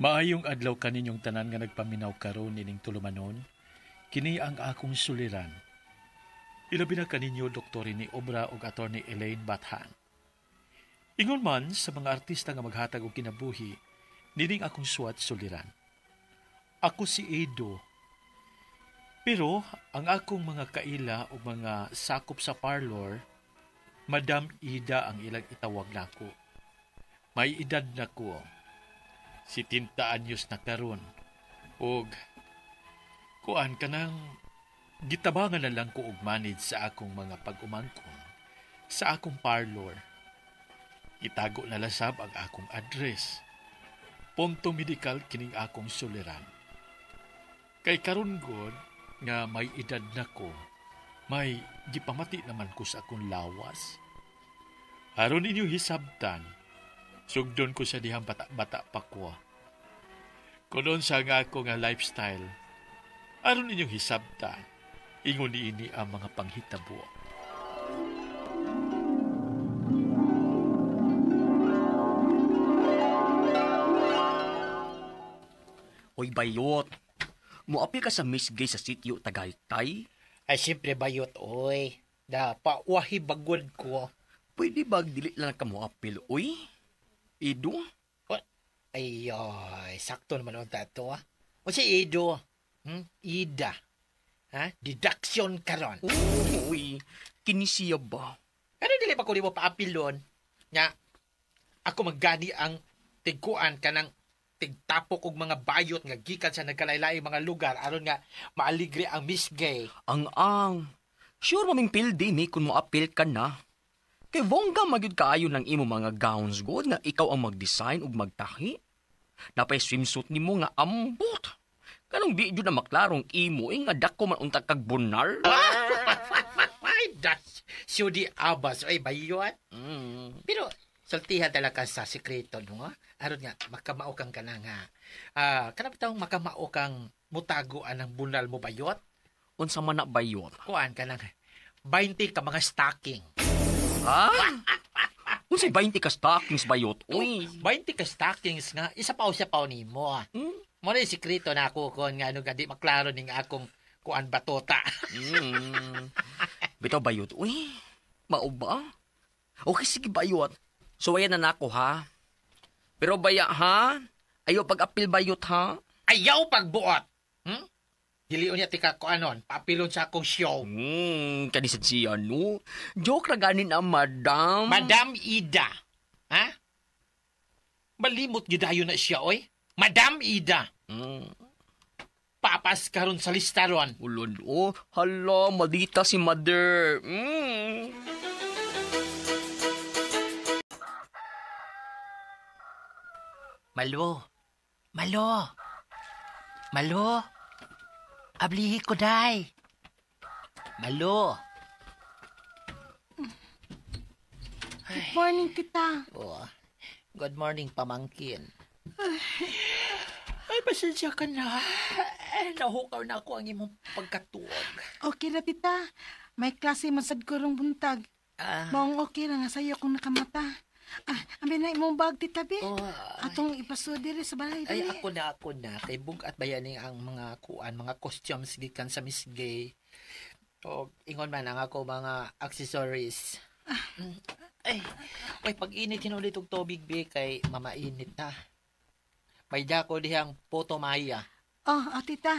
Maayong adlaw kaninyong tanan nga nagpaminaw karon ining tulumanon, kini ang akong suliran. Ilabi na kaninyo Dr. ni Obra ug Attorney Elaine Bathan. Ingon man sa mga artista nga maghatag og kinabuhi, nining akong suwat suliran. Ako si Edo. Pero ang akong mga kaila o mga sakop sa parlor, Madam Ida ang ilang itawag nako. May edad nako. Si 70 anyos na karon. Og kuan kanang gitabangan na lang ko og manage sa akong mga pag-umangkon sa akong parlor. Itago na lasab ang akong address. Punto medikal kining akong suliran. Kay karon gud nga may edad na ko, may gipamati naman ko sa akong lawas. Aron inyo hisabtan, sugdon ko sa dihang bata-bata pa ko. Kunon sa nga ako nga lifestyle, aron inyo hisabtan, ingon ini ang mga panghitabo. Hoy bayot, muapil ka sa Miss Gay sa sitio Tagaytay? Ay, siyempre bayot, oy. Da, pauwahi bagod ko. Pwede ba dili lang ka muapil, oy? Ido? Ay, sakto naman ang tato, ah. O si Edo, Ida. Ha? Deduction karon. Uy, kinisiya ba? Ano dili pa ko di mo paapil doon? Nga, ako maggani ang tigkuan ka ng tigtapok og mga bayot nga gikan sa nagkalaylay mga lugar aron nga maaligre ang Miss Gay. Ang. Sure maming pildi ni kung muapil ka na. Kay bongga magyud kaayo ng imo mga gowns good nga ikaw ang mag-design ug magtahi. Napay swimsuit nimo nga ambot. Kanong di jud na maklarong imo nga dako man unta kag bunar. Ay, das. Sudi abas ay bayot. Pero saltihan talaga sa sekreto no nga. Aron nga makamao kang kana nga. Kanang taong makamao kang mutaguan ng bunal mo bayot. Unsa man na bayot? Kuan ka nang 20 ka mga stocking. Ha? Unsay 20 ka stockings bayot? Uy, 20 ka stockings nga isa pa nimo. Mo na yung sekreto na ako kon nga ano di maklaro ning akong kuan batota. Bitaw bayot. Uy, mao ba? Okay, sige bayot. So ayan na nako ha. Pero baya ha? Ayaw pag-apil bayot ha? Ayaw pagbuot. Dili unya tika ko anon, papilon sa akong show. Kanisan siya no? Joke ra ganin ang madam. Madam Ida. Ha? Malimot gidayon na siya, oy. Madam Ida. Papas karon sa listaron. Ulod, hala, maldita si mother. Malo. Ablihi ko, day. Malo. Good morning, tita. Good morning, pamangkin. Ay, pasensya ka na. Nahukaw na ako ang imong pagkatuog. Okay na, tita. May klase masad ko rong buntag. Maong okay na nga sa'yo kung nakamata. Ambi na imong bag, tita, be. Atong ipaso diri sa balay Ay, diri. ako na. Kay bugat bayani ang mga kuan, mga costumes gikan sa Miss Gay. O, ingon man ang ako mga accessories. Ay, pag-init hinulit og tubig, be, kay mamainit na. May dako dihang photo maya. Tita.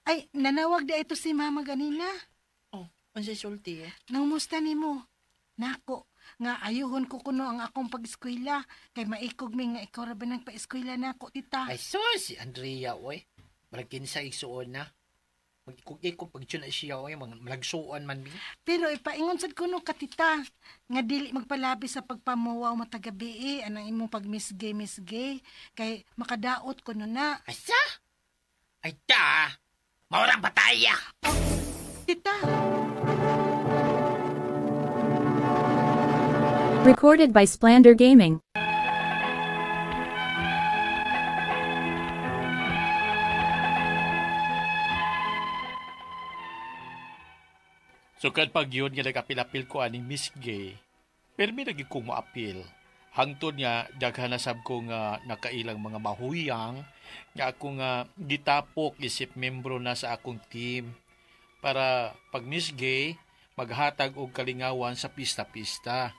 Ay, nanawag da ito si mama ganina. Unsay sulti eh? Nangumusta nimo? Nako, nga ayuhon ko kuno ang akong pag-eskwela. Kay maikog mi nga ikaw ra ba nang pa-eskwela nako, tita. Ay, sus, si Andrea, oy. Malagkin sa igsuon na. Mag-ikog pag na siya, oy. Malagsuon man mi. Pero ipaingon sad kuno ka, tita. Nga dili magpalabi sa pagpamuwaw matagabi anang imong pag-misgay. Kay makadaot kuno na. Asa? Ay, maurang bataya. Tita. Recorded by Splander Gaming. So kad pag yun nga nag-apil-apil ko aning Miss Gay, pero may naging kong maapil. Hangtod nga daghan na sab ko nga nakailang mga mahuyang nga ako nga gitapok isip membro na sa akong team para pag Miss Gay maghatag og kalingawan sa pista-pista.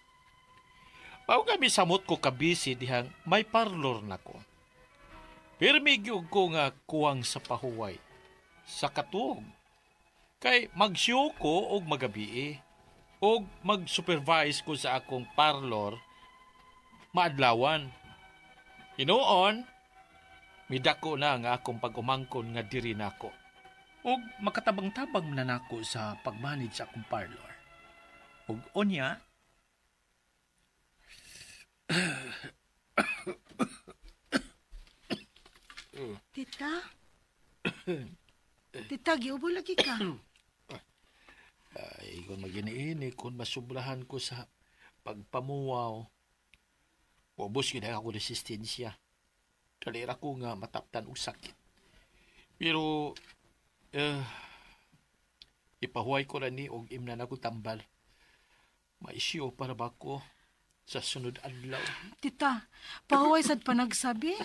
Mao kami samot ko kabisi dihang may parlor na ko. Pirmi gyud ko nga kuwang sa pahuway sa katuog. Kay mag-show ko og magabi og mag-supervise ko sa akong parlor maadlawan. Hinuon, midako na nga akong pag-umangkon nga diri nako. Ug makatabang-tabang na nako sa pagmanage sa akong parlor. Ug onya, Tita? Tita, giubo lagi ka. ay kung maginiini, kung masubrahan ko sa pagpamuwaw, ubos yun ako resistensya. Kalira ko nga mataptan og sakit. Pero, ipahuay ko na ni og imnan ako tambal. Maisyo para ba ko sa sunod adlaw. Tita, pahuway sad pa nagsabi.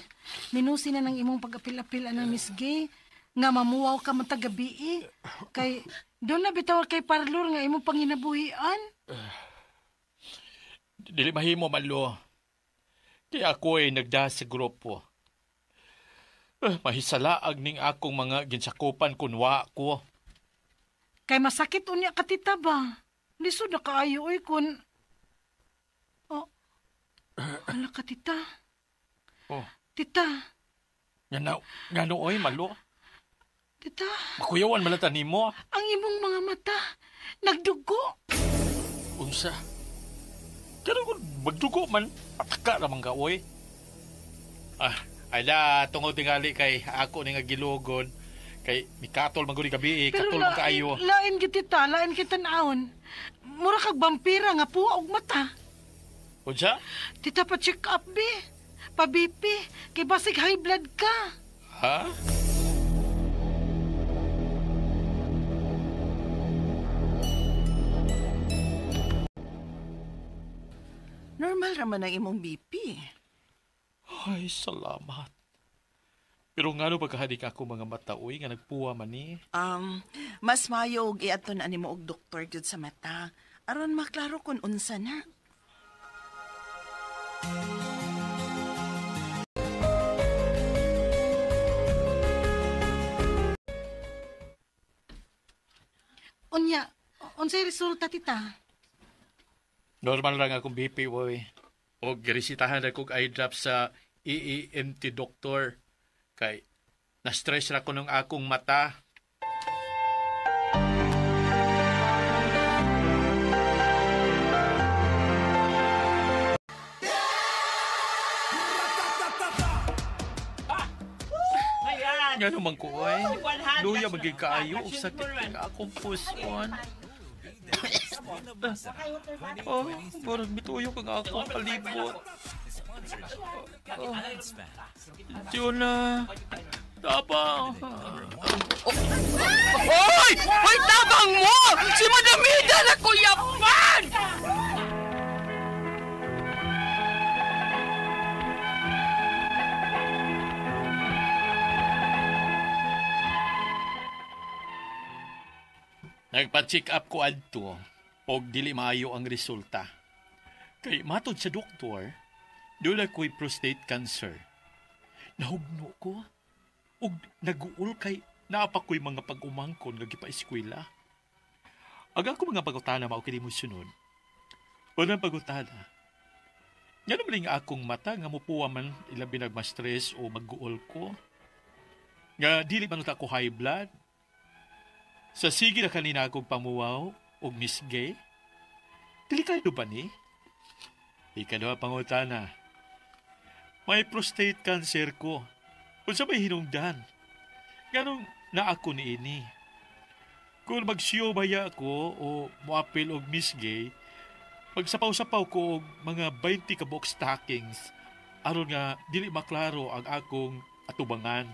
Minusi na ng imong pag-apil-apil ng Miss Gay nga mamuwaw ka matagabi. Kay doon na bitaw kay parlor nga imong panginabuhian. Dili mahimo malo. Kaya ako ay nagda sa grupo. Mahisalaag ning akong mga ginsakupan kunwa ko. Kay masakit unya ka tita ba? Lisod na kaayo oy kun... Oh, hala ka tita. Oh, Tita, nga nooy malo. tita, Makuyawan malata nimo. ang imong mga mata, nagdugo. Unsa? Kaya kung magdugo man, pataka naman ka, oy. Ala, tungod tingali kay ako ni nga gilugon. Kay mikatol man guni gabi, katol man kaayo. lain kita tita, lain kita naon. Mura kag vampira nga puwa og mata. Unsa? Tita, pa-check up, be. Pa-BP. Kay basig high blood ka. Ha? Normal raman ang imong BP. Ay, salamat. Pero nga no pagkahadik ako mga mataoy nga nagpuwa man ni. Mas mayo og iaton ani mo og doktor gyud sa mata. Aron maklaro kung unsa na. Unya, unsay resulta, tita? Normal lang akong BP, boy. O girisitahan na kong eye drop sa EENT doktor. Kay na-stress ra ko ng akong mata. Nga naman ko, ay. Luya maging kaayo o sakit ng akong puson. Oh, parang bituyo ka nga akong palibot. Diyon na. Tabang. Hoy! Hoy, tabang mo! Si Madamida na kuyapan! Nagpa-check up ko adto og dili maayo ang resulta. Kay matod sa doktor, dula ko'y prostate cancer. Nahugno ko og naguol kay naapa ko'y mga pag-umangkon nga gipa-eskwela. Aga ko mga pagutana mao kini mo sunod. Unang pagutana. Nga naman nga akong mata nga mupuwa man ilabi nagma-stress o magguol ko. Nga dili man ko high blood. Sa sige na kanina akong pamuwaw o Miss Gay, delikado ba ni? Ikalawa pangutana. May prostate cancer ko. Kung sa may hinungdan. Ganong na ako ni ini. Kung magsiyo baya ako o muapil og Miss Gay, magsapaw-sapaw ko og mga 20 ka box stockings aron nga dili maklaro ang akong atubangan.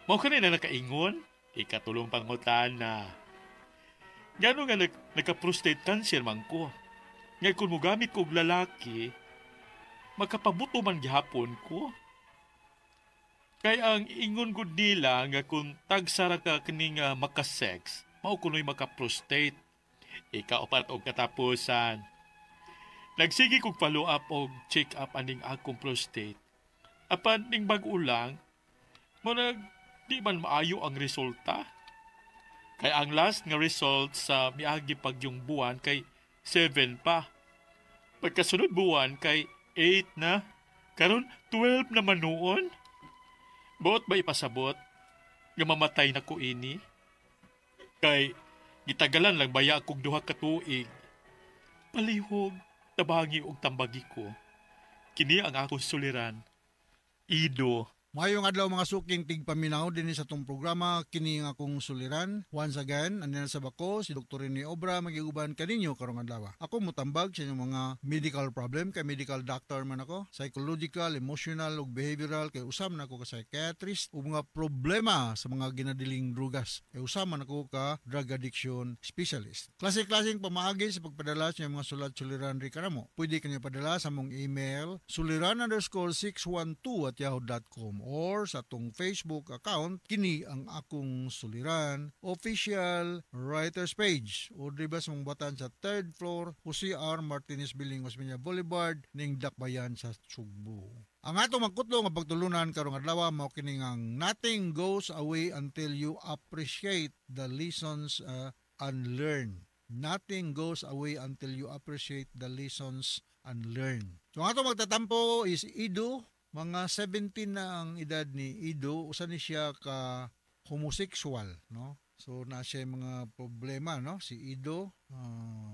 Mao kanina nakaingon? Ikatulong pangutana. Gano'n nga nagka-prostate cancer man ko. Nga kung mo gamit ko og lalaki, makapabuto man gihapon ko. Kay ang ingon gud nila nga kung tagsara ka kini nga makasex, mao kunoy makaprostate. Ikaw pat og katapusan. Nagsige kog follow up og check up aning akong prostate. Apan ning bag-ulang, mo di man maayo ang resulta. Kay ang last nga result sa miagi pagyong buwan kay 7 pa. Pagkasunod buwan kay 8 na. Karon 12 naman noon. Buot ba ipasabot nga mamatay na ko ini? Kay gitagalan lang baya kog 2 ka tuig. Palihog, tabangi og tambagi ko. Kini ang akong suliran. Ido. Mayong adlaw mga suking tigpaminaw din sa tong programa kini nga akong suliran. Once again, andina sa bako si Dr. Rene Obra magiuban kaninyo karong adlaw. Ako motambag sa inyong mga medical problem kay medical doctor man ako, psychological, emotional ug behavioral kay usam na ako ka psychiatrist ug mga problema sa mga ginadiling drugas. Kay usam man ako ka drug addiction specialist. Klase-klaseng pamaagi sa pagpadala sa mga sulat-suliran ri kanamo. Pwede kanyo padala sa mong email suliran_612@yahoo.com or sa atong Facebook account kini ang akong suliran official writers page o diba sa mong batan sa 3rd floor Jose R. Martinez Building, Osmeña Boulevard ning Dakbayan sa Sugbo. Ang atong magkutlo nga pagtulunan karong adlaw mao kini ang nothing goes away until you appreciate the lessons unlearned. Nothing goes away until you appreciate the lessons unlearned. So ang atong magtatampo is Ido. Mga 17 na ang edad ni Ido, usa ni siya ka homosexual, no? So na siya mga problema, no? Si Ido,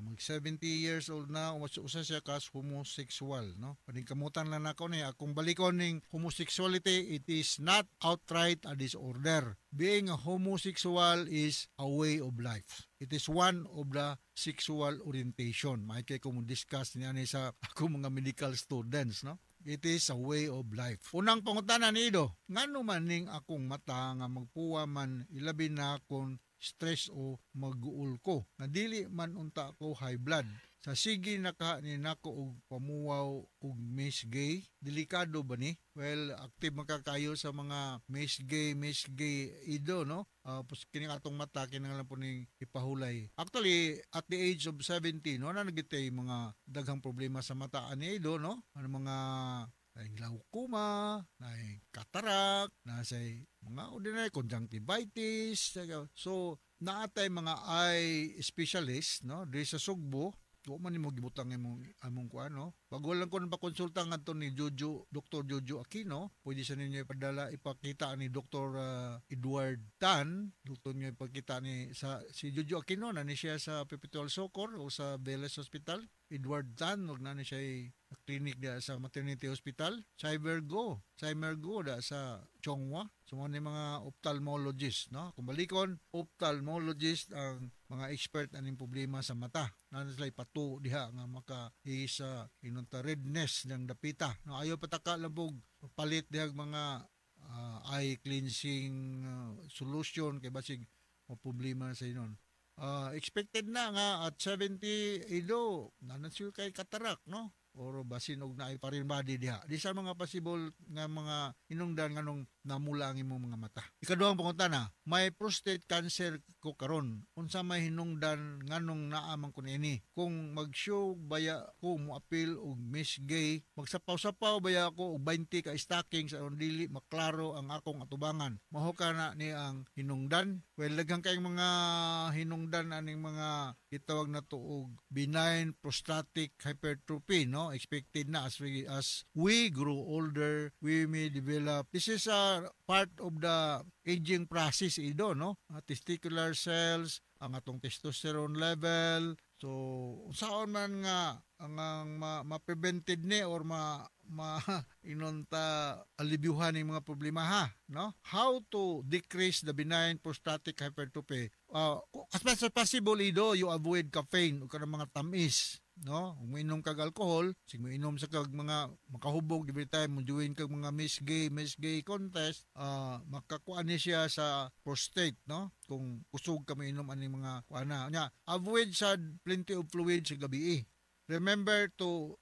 mag 70 years old na, usa siya ka homosexual, no? Paningkamutan lang nako ni akong balikon ning homosexuality, it is not outright a disorder. Being a homosexual is a way of life. It is one of the sexual orientation. May kay ko mo discuss niya ni sa akong mga medical students, no? It is a way of life. Unang pangutana ni Ido, ngano man ning akong mata nga magpuwa man ilabi na kung stress o mag-uul ko. Nadili man unta ko high blood. Sa sige naka ni nako og pamuwaw og miss gay, delikado ba ni? Well, active makakayo sa mga miss gay Ido, no? Kini atong mata kinahanglan po ning ipahulay. Actually, at the age of 17, no, na nagitay mga daghang problema sa mata ani Ido, no? Ano mga glaucoma, cataract, mga ordinary conjunctivitis. So, naatay mga eye specialist, no? Diri sa Sugbo, wa man nimo gibutang among kuano. Pag walang ko na konsulta ngadto ni Dr. Jojo Aquino, pwede sa ninyo ipadala ipakita ni Dr. Edward Tan, doktor niyo ipakita ni si Jojo Aquino na ni siya sa Perpetual Socor o sa Veles Hospital. Edward Tan ug na ni siya clinic da sa maternity hospital. Cybergo da sa Chongwa. So mo ni mga ophthalmologist, no? Kung balikon, ophthalmologist ang mga expert aning problema sa mata. Nana sila pato diha nga maka-isa inunta redness ng dapita. No, ayaw pataka labog palit diha mga eye cleansing solution kay basig mo problema sa inon. Expected na nga at 70 Ido, nanasyo kay cataract, no? Or basin og naay pa rin body diha. Di sa mga possible nga mga hinungdan nganong namula ang imong mga mata. Ikaduhang pangutana, may prostate cancer ko karon. Unsa may hinungdan nganong naa man kun ini? Kung mag-show baya ko mo appeal og miss gay, magsapaw-sapaw baya ko og 20 ka stocking sa dili maklaro ang akong atubangan. Maho ka na ni ang hinungdan. Well, daghang kay mga hinungdan aning mga itawag na to og benign prostatic hypertrophy, no? Expected na as we grow older, we may develop. This is a part of the aging process, Ido, no? Testicular cells, ang atong testosterone level. So, saan man nga ang ma-prevented ni or inunta alibyuhan ng mga problema ha, no? How to decrease the benign prostatic hypertrophy? As much as possible, Ido, you avoid caffeine o kanang mga tamis, no? Kung mainom kag alcohol, sig mainom sa kag mga makahubog every time mo join kag mga miss gay contest, makakuan ni siya sa prostate, no? Kung kusog ka mainom ani mga kuana nya, avoid sa plenty of fluid sa gabi. remember to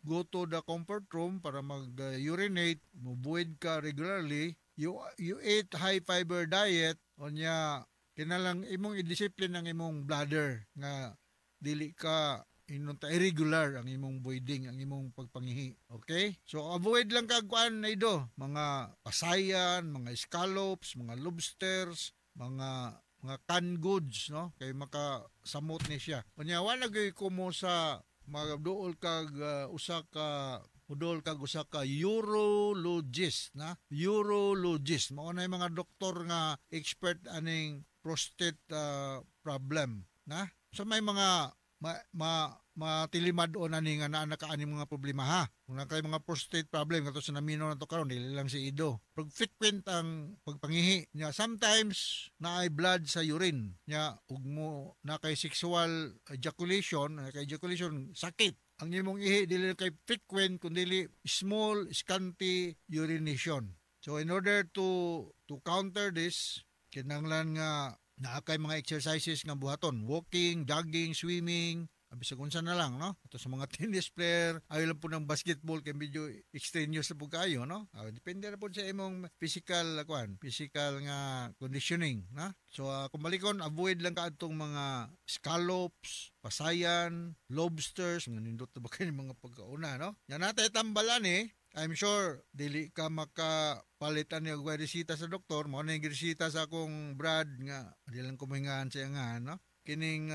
go to the comfort room para mag-urinate, mubuid ka regularly, you eat high fiber diet, onya kinalang imong i-discipline ang imong bladder nga dili ka inunta irregular ang imong voiding, ang imong pagpangihi. Okay? So avoid lang kag kuan na ido, mga pasayan, mga scallops, mga lobsters, mga canned goods, no? Kay makasamot ni siya. Unya wala gyud ko mo sa magduol kag usa ka urologist, na urologist mao na mga doktor nga expert aning prostate problem, na so may mga matilimad-on ani nga naa nakaani mga problema ha. Kung na kay mga prostate problem kato sa namino na to karon dili lang si Ido. Pag frequent ang pagpangihi nya, sometimes naay blood sa urine nya, ug mo na kay sexual ejaculation, sakit. Ang imong ihi dili kay frequent kundi small scanty urination. So in order to counter this, kinahanglan nga naa kay mga exercises nga buhaton, walking, jogging, swimming, bisag unsa na lang, no? Ato sa mga tennis player, ayaw lang po ng basketball kay medyo extraneous na po kayo, no? Depende na po sa imong physical nga conditioning, na? So kung balikon, avoid lang ka atong mga scallops, pasayan, lobsters, mga nindot na ba kayo mga pagkauna, no? Yan natin tambalan I'm sure dili ka makapalitan ni og resita sa doktor, mo na yung resita sa akong Brad nga di lang kumingahan siya nga, no? Kining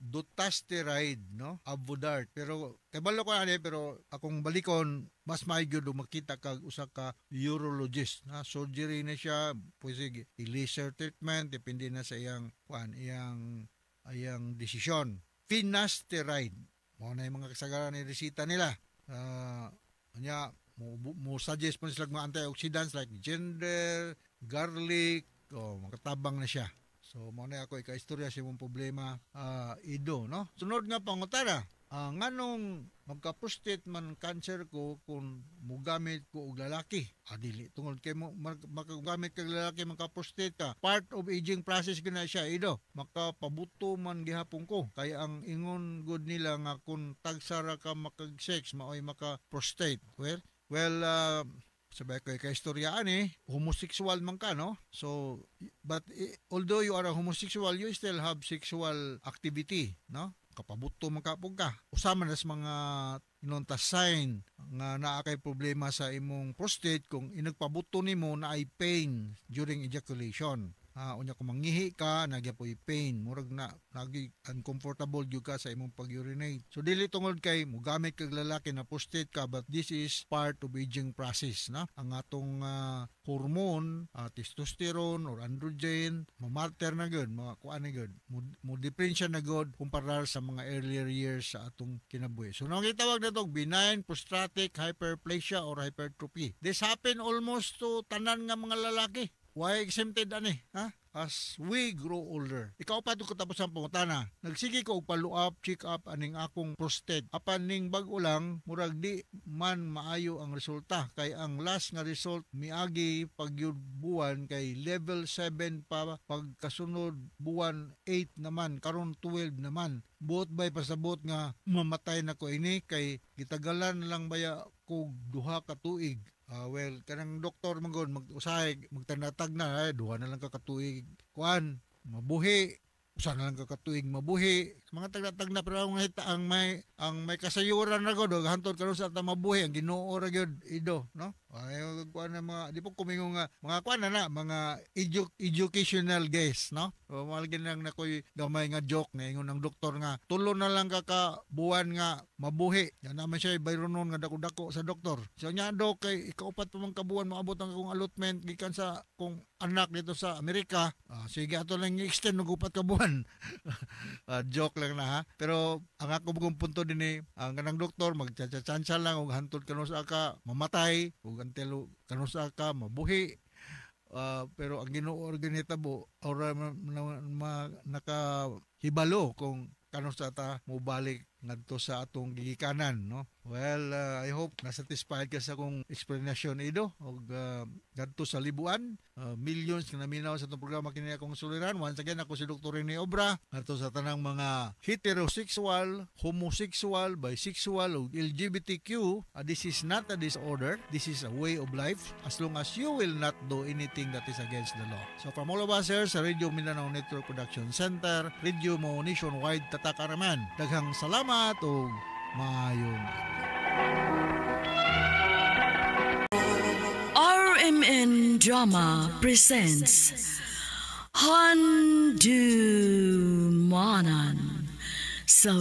dutasteride, no? Avodart. Pero kabalo ko ani, pero akong balikon mas maayo gyud makita kag usa ka urologist, na surgery na siya, pwede i-laser treatment depende na sa iyang desisyon. Finasteride mo na yung mga kasagaran ni resita nila. Mo suggest po sila mga antioxidants like ginger, garlic, makatabang na siya. So mo na ako ika-istorya sa imong problema, Ido, no? Sunod nga pangutana, nganong magka-prostate man cancer ko kung mugamit ko og lalaki? Dili tungod kay mo makagamit kag lalaki magka-prostate ka. Part of aging process gina siya, Ido. Makapabuto man gihapon ko. Kaya ang ingon good nila nga kung tagsara ka makag-sex maoy maka-prostate. Well, sabay ko ka-istoryaan homosexual man ka, no? So, but although you are a homosexual, you still have sexual activity, no? Kapabuto man kapog ka. Usama na sa mga inonta sign nga naa kay problema sa imong prostate kung inagpabuto nimo na ay pain during ejaculation. Unya kung mangihi ka, nagyapoy pain, murag na nagi uncomfortable gyud ka sa imong pag-urinate. So dili tungod kay mugamit kag lalaki na prostate ka, but this is part of aging process, na? Ang atong hormone, testosterone or androgen, mamalter na gud, mga kuan na gud. Mo differentiate na gud kumpara sa mga earlier years sa atong kinabuhi. So nang gitawag na tog benign prostatic hyperplasia or hypertrophy. This happen almost to tanan nga mga lalaki. Why exempted ani, ha? As we grow older. Ikaw pa ito katapos ang pangutana. Nagsige ko og follow-up, check-up aning akong prostate. Apan ning bag-o lang, murag di man maayo ang resulta. Kay ang last nga result, miagi pagyud buwan kay level 7 pa, pagkasunod buwan 8 naman, karon 12 naman. Buot bay pasabot nga mamatay na ko ini, kay gitagalan lang baya kog duha ka tuig. Well, kanang doktor mangon mag-usahay, magtanatag na, duha na lang kakatuig. Kuan, mabuhi. Usa na lang kakatuig mabuhi. Mga tagnatag na, pero ang may kasayuran na gud, hantod karon sa ta mabuhi, ang Ginoo ra gyud, Ido, no? Ay kuan na mga, di po kumingon nga mga kuan na mga educational guest, no? O malgin lang na koy gamay nga joke nga ingon ng doktor nga tulo na lang buwan nga mabuhi. Yan naman siya bayronon nga dako-dako sa doktor. So nya dok, kay ikaupat pa man ka buwan maabot ang akong allotment gikan sa kung anak dito sa Amerika. Sige ato lang i-extend og upat ka buwan. Joke lang na, ha. Pero ang ako bugong punto din ang kanang doktor magtsa-tsansa lang og hantod kanon sa ka mamatay ug until kanon sa ka mabuhi. Pero ang Ginoo organitabo or nakahibalo kung kanon sa ta mobalik ngadto sa atong gigikanan, no? Well, I hope na-satisfied ka sa akong explanation, Ido. Og ngadto sa libuan, millions nga naminaw sa atong programa kini akong suliran. Once again, ako si Dr. Rene Obra. Ngadto sa tanang mga heterosexual, homosexual, bisexual, ug LGBTQ. This is not a disorder. This is a way of life as long as you will not do anything that is against the law. So from all of us here sa Radio Mindanao Network Production Center, Radio Mo Nationwide Tatak Araman, daghang salamat o maayong RMN Drama presents Handumanan sa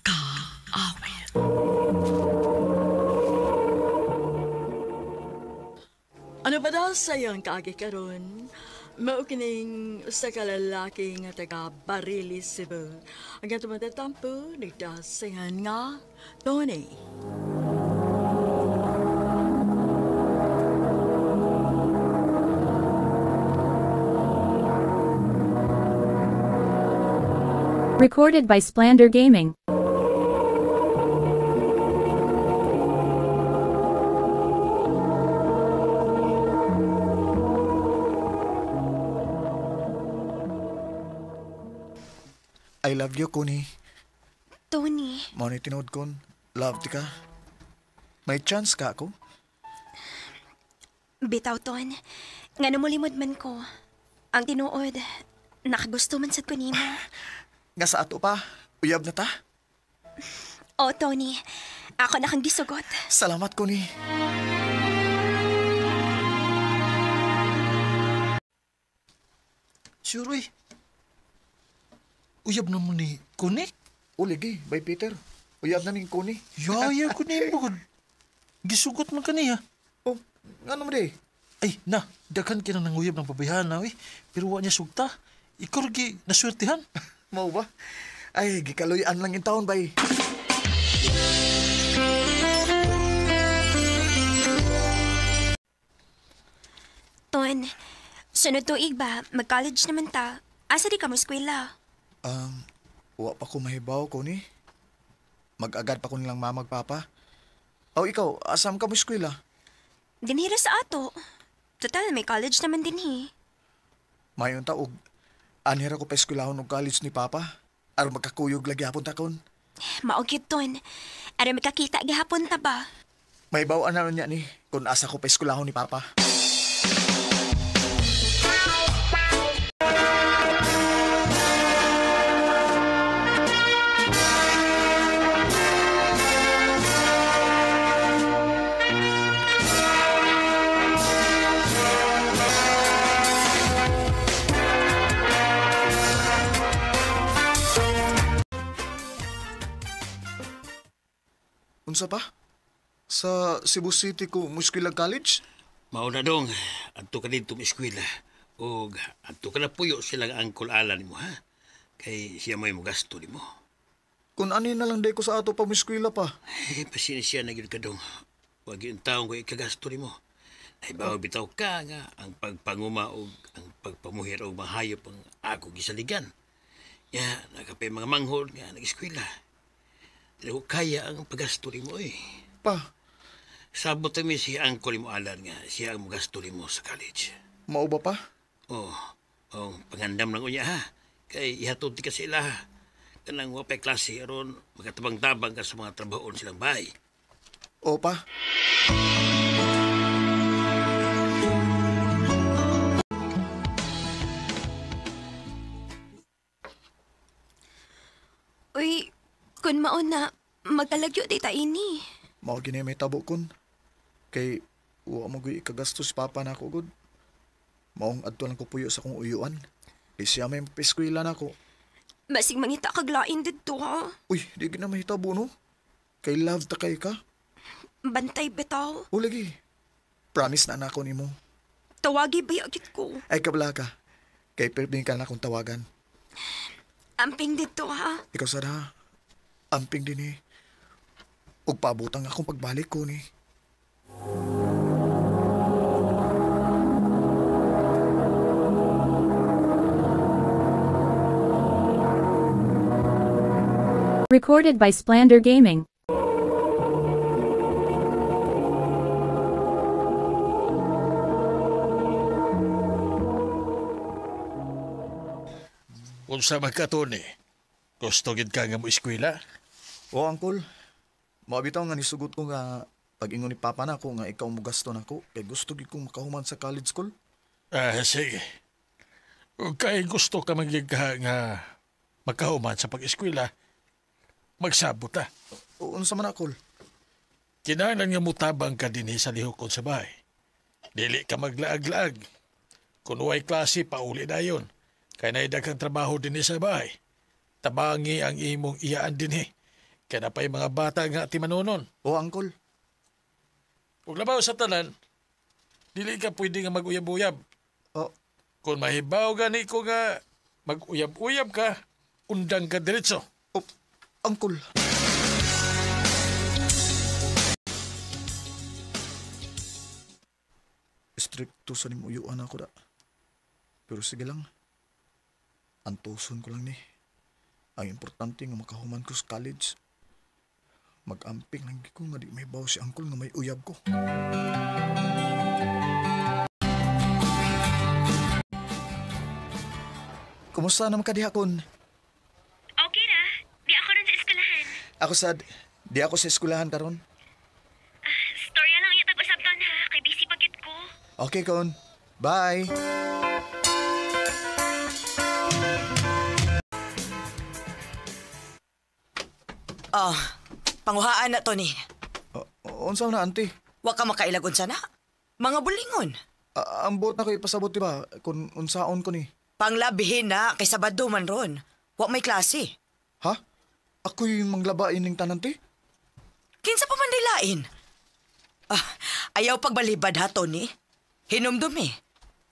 kaawit. Ano ba daw sayang kaagi karon? Maukining sa kalalaki nga taga Barili, Cebu. Ang atong matatampo, nagdasayan nga, Tony. Recorded by Splander Gaming. I love you, Kuni. Tony, Mao ni tinuod kon. Love ti ka. May chance ka ako? bitaw ton. Nga namulimod man ko. Ang tinuod, nakagusto man sad ko nimo. Nga sa ato pa, uyab na ta. O Tony, ako na kang gisugot. Salamat, Kuni. Sure, uy. Uyab na mo ni Kuni? Uligi, by Peter. Uyab na ning Kuni. Yaya ko ni mo. Gisugot man kaniya. Oh, nga naman di. Ay, na, daghan ka na ng uyab ng babayhan na, uy. Pero wa niya sugta. Ikaw rin naswertihan. Mau ba? Ay, gikaluyan lang yung taon, bay. Ton, sunod tuig ba, mag-college naman ta. Asa di ka mo eskwela? Wa pa ko mahibaw, Kuni. Mag-agad pa ko nilang mamagpapa. O ikaw, asam ka mo eskwela? Dinhira sa ato. Total, may college naman din Mayon taog. Anhira ko pa eskwelahon og college ni Papa. Aron magkakuyog lagi hapon takon. Maugit ton. Ara magkakita gihapon ta ba? Mahibaw na niya ni kung asa ko pa eskwelahon ni Papa. Unsa pa? Sa Cebu City ko muskwila college? Mauna dong, adto ka dito eskwela. O adto ka na puyo silang angkol ala nimo ha. Kay siya may gasto nimo. Kung ani na lang day ko sa ato pa muskwila pa. Pasensya na gyud ka dong. Wag yung taong ko ikagasto nimo. Ay bawa bitaw ka nga ang pagpanguma o ang pagpamuhir o mahayop ang ako gisaligan. Ya, nakapay mga manghol nga nag-eskwela. Pero kaya ang pagasto mo eh. Pa? Sabot mi si angkol mo alan nga siya ang magasto mo sa college. Mao ba pa? Oh, pangandam lang unya ha. Kay ihatod ti ka sila. Kanang wapay klase aron magatabang-tabang ka sa mga trabahoon silang bahay. O pa? Uy, kun maon na, magkalagyo di ta ini. Mao gini may tabo kun. Kay wa mo gyud ikagastos Papa na ako gud. Maong adto lang ko puyo sa kong uyuan. Kay siya may peskwela na ako. Basig mangita kaglain dito ha. Uy, di gina mahitabo no. Kay love ta kay ka. Bantay bitaw. O lagi. Promise na nako nimo. Tawagi ba yagit ko? Ay kabla ka. Kay perping ka na akong tawagan. Amping dito ha. Ikaw sada. Amping din eh. Ug paabutang akong pagbalik ko ni. Recorded by Splander Gaming. Unsa man ka to ni? Gusto gid ka nga mo eskwela? O, Uncle. Mabitaw nga nisugot ko nga pag-ingon ni Papa na ako nga ikaw mo gasto na ko kay gusto gid kong makahuman sa college school. Sige. Kung kay gusto ka magigha nga makahuman sa pag-eskwela, magsabot ta. O, unsa man, Uncle? Kinahanglan nga mutabang ka dinhi sa lihokon sa bahay. Dili ka maglaag-laag. Kung way klase, pauli na yun. Kaya naidaghang trabaho dinhi sa bahay. Tabangi ang imong iyaan dinhi. Kaya na pa'y mga bata nga timanonon. O, Uncle. Kung labaw sa tanan, dili ka pwede nga mag-uyab-uyab. O, Kung mahibaw gani ko nga mag-uyab-uyab ka, undang ka diretso. o, Uncle. Stricto sa nimuyuan ako da. Pero sige lang. Antuson ko lang ni. Ang importante nga makahuman ko sa college. Mag-amping lang ko nga di may baw si Uncle nga may uyab ko. Kumusta naman ka dihakon? Okay ra. Di ako rin sa eskwelahan. Ako sad, di ako sa eskwelahan karon. Storya lang yung tag-usab doon ha. Kay busy pagit ko. Okay, Kon. Bye. Panguhaan na to ni. Unsa na, auntie? Wa ka makailag unsa na. Mga bulingon. Ang buot na ko ipasabot, di ba? Kung unsaon ko ni. Panglabihin na kay Sabado man ron. Wa may klase. Ha? Ako'y manglabain ng tanan, ti? Kinsa pa man dilain? Ayaw pagbalibad ha, Tony. Hinumdumi.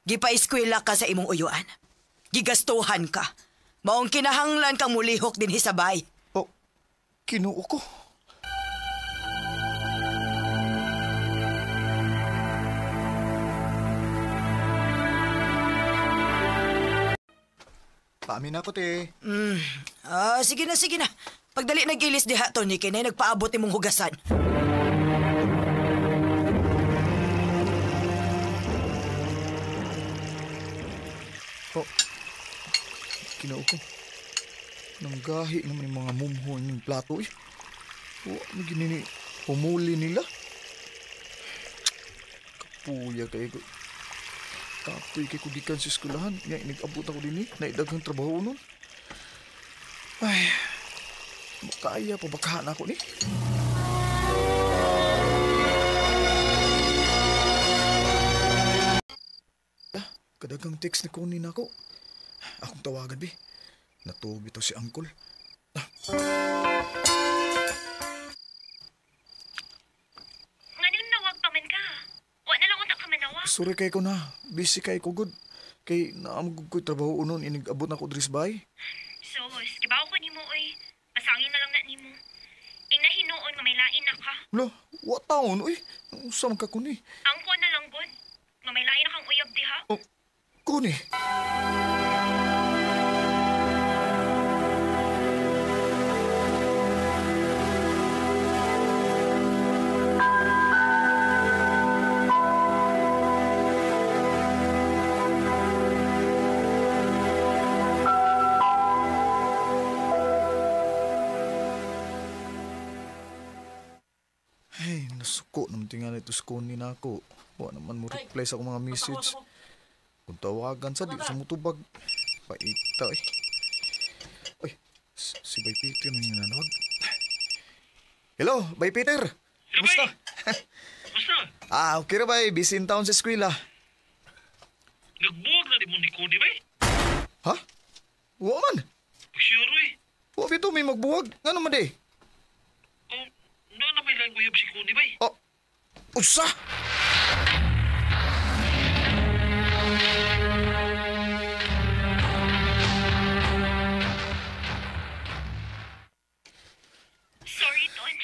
Gipa-eskwela ka sa imong uyuan. Gigastuhan ka. Maong kinahanglan kang mulihok din hisabay. O, kinuo ko. Paamin ako, te. Sige na, sige na. Pagdali nag-ilis diha, Tony, kaya nagpaabot imong hugasan. Oh, kinuo ko. Nanggahi naman yung mga mumho ng plato, eh. O, ano ginini? Pumuli nila? Kapuya kayo ko. Kapoy kay kudikan sa eskulahan. Nga, nag-abot ako din eh. Naidaghang trabaho nun. Ay, makaya pa bakahan ako ni. Kadagang text ni kunin ako. Akong tawagan, be. Natubi to si Uncle. Ngayon nawag pa man ka. Wa na lang utak ka manawag. Sorry kay ko na. Busy kay ko, good. Kay naamagod ko'y trabaho unon. Inigabot na ko dris bay. Sos, kibaw ko nimo oy. Pasangin na lang na nimo. Ing nahinuon nga may lain na ka. Lo, what taon? Uy, usam ka kuni. Angko na lang gud. Nga may lain na kang uyab diha. Oh, kuni. Ay, nasuko naman tingnan ito sa kunin na ako. Wala naman mo reply sa akong mga message. Kung tawagan sa di sa mutubag. Paita eh. Uy, si Bay Peter may nanawag. Hello, Bay Peter. Kumusta? Basta, Okay na bay, busy in town sa eskwela. nagbuwag na di mo ni Cody ba? Ha? Wa man. Sure eh. Wa bito may magbuwag. Nga naman de. Oh, na may lang uyab si Cody ba? Oh, usa! Sorry, Ton.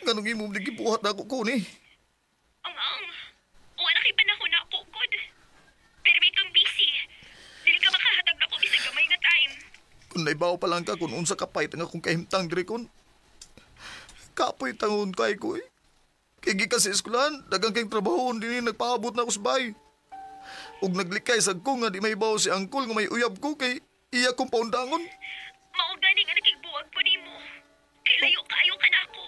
Ganong imo nagibuhat na ako kuni. Ang. Wala kay panahon na ako, God. Pero may kang busy. Dili ka makahatag na ko bisag gamay nga time. Kung naibaw pa lang ka kung unsa ka pait ang akong kahimtang dire kon. Kapoy tangon kay ko eh. Kaya gikas sa eskulan, dagang kayong trabaho din nagpaabot na ako sa bay. Ug naglikay sa ko nga di may bawo si angkol nga may uyab ko kay iya kong paundangon. Mao gani nga nakigbuwag po nimo. Kay layo kaayo ka nako.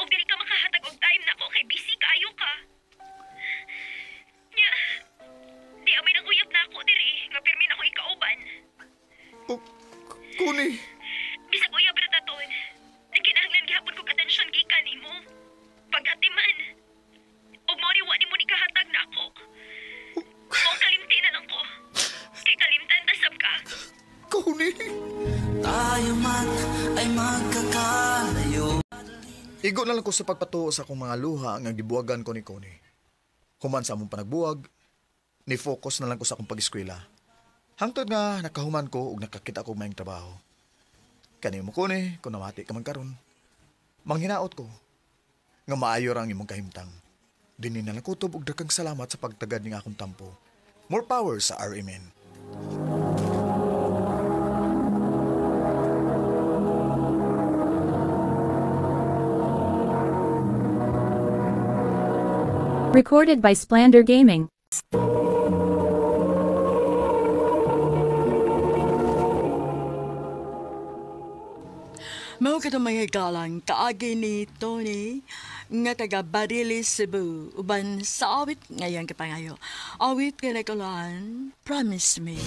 Og dili ka makahatag og time nako kay busy kaayo ka. Nya, di amay nang uyab nako diri nga permi na ko ikauban. Kuni, Bisag uyab ra daton. Nagkinahanglan gihapon kog atensyon gikan nimo. Pag-atiman. Og mao ni wa nimo ni kahatag nako. Mao kalimti na lang ko. Kay kalimtan tasab ka. kuni. Tayo man ay magkakalayo. Igo na lang ko sa pagpatuo sa akong mga luha nga gibuwagan ko ni Kuni. Human sa among panagbuwag, ni-focus na lang ko sa akong pag-eskwela. Hangtod nga nakahuman ko ug nakakita ko mayong trabaho. Kani mo Kuni, kung namati ka man karon. Manghinaot ko nga maayo ra ang imong kahimtang. Dinhi na lang kutob og daghang salamat sa pagtagad ning akong tampo. More power sa RMN. Recorded by Splander Gaming. Mao ka mga galang kaagi ni Tony nga taga Barilis, Cebu uban sa awit ngayang kapangayo. Awit ka nakalaan, Promise Me.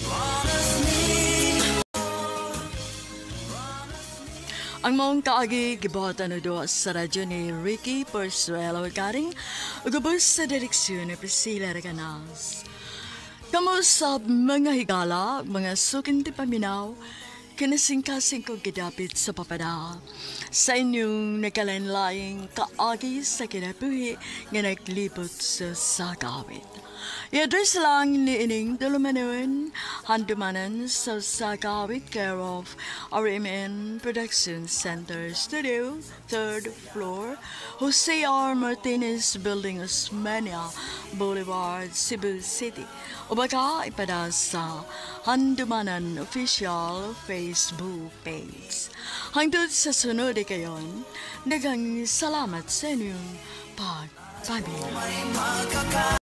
Ang maong kaagi gibuhatan na doon sa radyo ni Ricky Porzuelo Garing ugabos sa direksyon ni Priscilla Reganas. Kamu sa mga higala, mga sukin ti paminaw, kinasingkasing ko gidapit sa papada. Sa inyong nakalanlaying kaagi sa kinabuhi nga naglibot sa sagawit. I-address lang ni ining dulumanon, handumanan sa sagawit care of RMN Production Center Studio, 3rd floor, Jose R. Martinez Building, Osmania Boulevard, Cebu City. O baka ipada sa Handumanan Official Facebook page. Hangtod sa sunod kayon, daghang salamat sa inyong pagpabili.